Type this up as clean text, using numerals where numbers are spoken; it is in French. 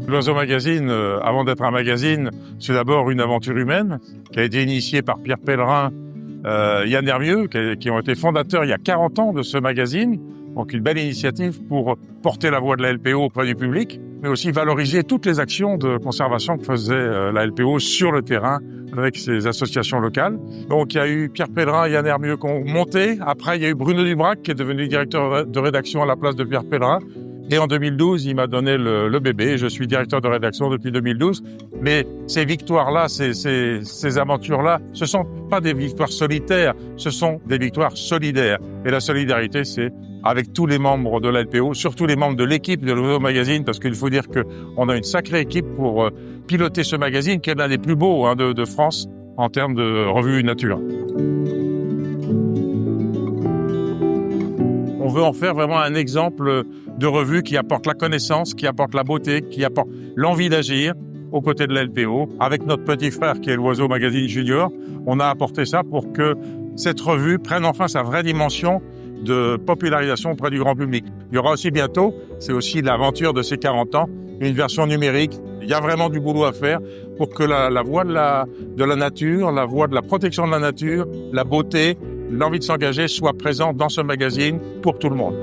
L'Oiseau Magazine, avant d'être un magazine, c'est d'abord une aventure humaine qui a été initiée par Pierre Pellerin, Yann Hermieux, qui ont été fondateurs il y a 40 ans de ce magazine. Donc une belle initiative pour porter la voix de la LPO auprès du public, mais aussi valoriser toutes les actions de conservation que faisait la LPO sur le terrain avec ses associations locales. Donc il y a eu Pierre Pellerin et Yann Hermieux qui ont monté. Après, il y a eu Bruno Dubrac qui est devenu directeur de rédaction à la place de Pierre Pellerin. Et en 2012, il m'a donné le bébé. Je suis directeur de rédaction depuis 2012. Mais ces victoires-là, ces aventures-là, ce sont pas des victoires solitaires, ce sont des victoires solidaires. Et la solidarité, c'est avec tous les membres de la LPO, surtout les membres de l'équipe de l'Oiseau Magazine, parce qu'il faut dire qu'on a une sacrée équipe pour piloter ce magazine, qui est l'un des plus beaux de France en termes de revue nature. On veut en faire vraiment un exemple de revue qui apporte la connaissance, qui apporte la beauté, qui apporte l'envie d'agir aux côtés de la LPO. Avec notre petit frère qui est l'Oiseau Magazine Junior, on a apporté ça pour que cette revue prenne enfin sa vraie dimension de popularisation auprès du grand public. Il y aura aussi bientôt, c'est aussi l'aventure de ces 40 ans, une version numérique. Il y a vraiment du boulot à faire pour que la voix de la nature, la voix de la protection de la nature, la beauté, l'envie de s'engager soit présente dans ce magazine pour tout le monde.